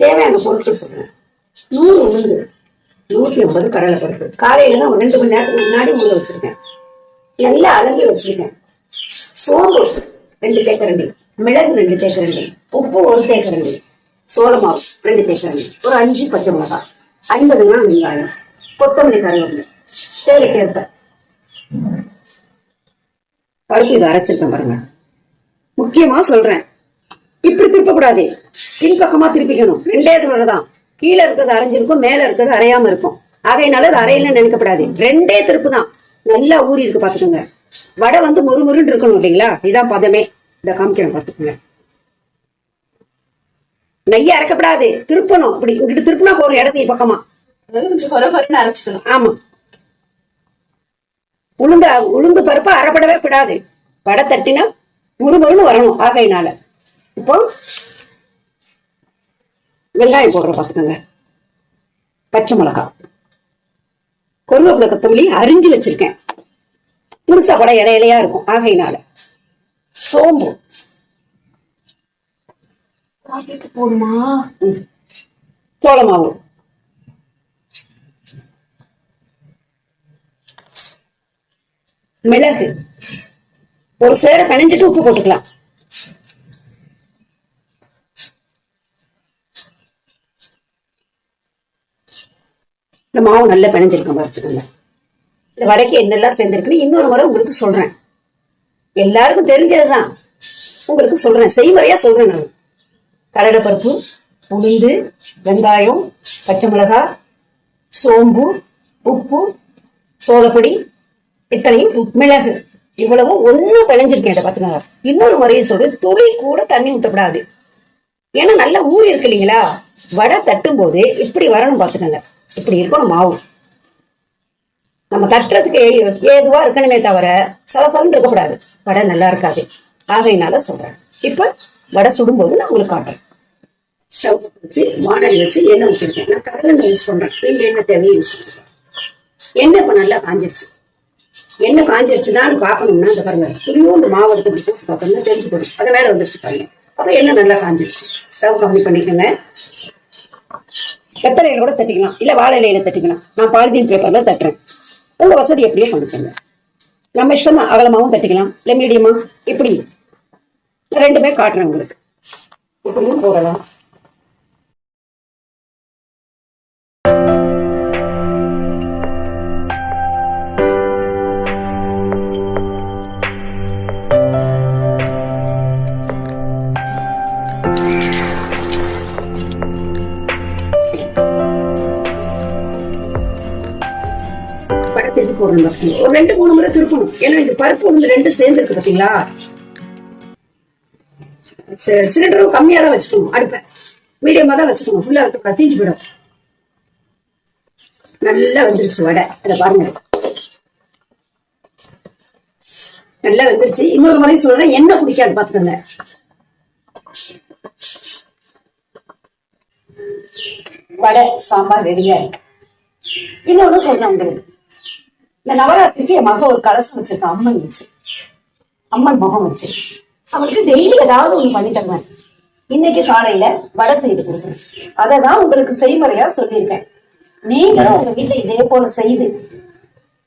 தேவையான பொருட்கள் சொல்றேன். 100 உளுந்து, 150 கடலை பருப்பு. காலையில தான் ஒரு 2 மணி நேரத்துக்கு முன்னாடி ஊற வச்சிருக்கேன். நல்லா அலம்பி வச்சிருக்கேன். சோம்பு 2 தேக்கரண்டி, மிளகு 2 தேக்கரண்டி, உப்பு 1 தேக்கரண்டி, சோள மாவு 2 தேக்கரண்டி, ஒரு 5 பச்சை மிளகாய், 50 கிராம் வெங்காயம், கொத்தமல்லி கருவேப்பிலை, தேவைக்கேற்ப பருப்பு. இதை அரைச்சிருக்கேன் பாருங்க. முக்கியமா சொல்றேன், இப்படி திருப்ப கூடாது, பின்பக்கமா திருப்பிக்கணும். 2 தடவைதான். கீழே இருக்கிறது அரைஞ்சிருக்கும், மேல இருக்கிறது அரையாம இருக்கும். ஆகையினால அது அரையில நினைக்கப்படாது. 2 திருப்பு தான். நல்லா ஊறி இருக்கு பாத்துக்கோங்க. வடை வந்து முறுமுறுன்னு இருக்கணும் இல்லைங்களா? இதான் பதமே. இதை காமிக்கிறேன் பாத்துக்கோங்க. நெய்ய அரைக்கப்படாது, திருப்பணும். இப்படி இங்கிட்டு திருப்பினா போற இடத்துக்கு பக்கமா கொஞ்சம் குறைன்னு அரைச்சிக்கணும். ஆமா, உளுந்து பருப்பா அரைப்படவே விடாது. வடை தட்டினா முறுமுறுன்னு வரணும். ஆகையினால இப்போ வெங்காயம் போடுற பாத்துக்கோங்க. பச்சை மிளகாய், கருவேப்பிலை, கொத்தமல்லி அரிஞ்சு வச்சிருக்கேன். முழுசா பட இலையா இருக்கும். ஆகையினால சோம்பு போடுமா, சோள மாவு, மிளகு ஒரு சேர பிணைஞ்சிட்டு உப்பு போட்டுக்கலாம். இந்த மாவு நல்லா பிணைஞ்சிருக்கேன் பார்த்துக்கோங்க. இந்த வடைக்கு என்னெல்லாம் சேர்ந்துருக்குன்னு இன்னொரு முறை உங்களுக்கு சொல்றேன். எல்லாருக்கும் தெரிஞ்சதுதான், உங்களுக்கு சொல்றேன், செய்முறையா சொல்றேன். நான் கடலை பருப்பு, உளுந்து, வெங்காயம், பச்சை மிளகாய், சோம்பு, உப்பு, சோளப்பொடி, இத்தனையும், மிளகு, இவ்வளவு ஒண்ணு பிணைஞ்சிருக்கேன் பாத்துக்கோங்க. இன்னொரு முறையை சொல்றேன், துளி கூட தண்ணி ஊற்றப்படாது. ஏன்னா நல்லா ஊறி இருக்கு இல்லைங்களா? வடை தட்டும் போது இப்படி வரணும் பாத்துக்கோங்க. இப்படி இருக்கணும் மாவு. நம்ம தட்டுறதுக்கு ஏதுவா இருக்கணுமே தவிர சலசலன்னு இருக்கக்கூடாது. வடை நல்லா இருக்காது. ஆகையினால சொல்றேன். இப்ப வடை சுடும்போது நான் உங்களுக்கு காட்டுறேன். ஸ்டவ் வச்சு வானல் வச்சு எண்ணெய் ஊற்றிருக்கேன். நான் கடலெண்ணெய் யூஸ் பண்றேன். நீங்க எண்ணெய் தேவையை யூஸ் பண்ணுறேன். எண்ணெய் இப்ப நல்லா காஞ்சிடுச்சு. எண்ணெய் காஞ்சிடுச்சுதான்னு பார்க்கணும்னா இந்த பாருங்க, துணியும் இந்த மாவு எடுத்து பிடிச்சி பார்த்தோம்னா தெரிஞ்சு போடும். அதை வேலை வந்துருச்சு பாருங்க. அப்ப எண்ணெய் நல்லா காஞ்சிடுச்சு. ஸ்டவ் கம்மி பண்ணிக்கோங்க. வெத்தலையில கூட தட்டிக்கலாம், இல்ல வாழை இலையில தட்டிக்கலாம். நான் பாலிதீன் பேப்பர்ல தட்டுறேன். உங்க வசதி எப்படியோ பண்ணிக்கோங்க. நம்ம இஷ்டமா அகலமாவும் தட்டிக்கலாம், இல்ல மீடியமா, இப்படி 2 காட்டுறேன் உங்களுக்கு. இப்படியும் போடலாம். திருப்பி போடணும். ஒரு 2-3 முறை திருப்பணும். ஏன்னா இது பருப்பு உளுந்து 2 சேர்ந்து இருக்கு பாத்தீங்களா? சிலிண்டரும் கம்மியா தான் வச்சுக்கணும். அடுப்பை மீடியமா தான் வச்சுக்கணும். ஃபுல்லா தீஞ்சு போயிடும். நல்லா வந்துருச்சு வடை. அதை பாருங்க, நல்லா வந்துருச்சு. இன்னொரு முறை சொல்றேன், எண்ணெய் குடிக்காது பாத்துக்கோங்க. வடை சாம்பார் ரெடியா இருக்கு. இன்னொன்னு சொல்றேன் உங்களுக்கு. இந்த நவராத்திரிக்கு என் மக ஒரு கலசம் வச்சிருக்கேன். அம்மன் வச்சு, அம்மன் முகம் வச்சு அவளுக்கு டெய்லி ஏதாவது ஒண்ணு பண்ணி தருவேன். இன்னைக்கு காலையில வடை செய்து கொடுக்குறேன். அதை தான் உங்களுக்கு செய்முறையா சொல்லியிருக்கேன். நீங்களும் உங்க வீட்டுல இதே போல செய்து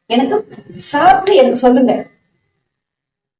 எனக்கு சாப்பிட்டு எனக்கு சொல்லுங்க.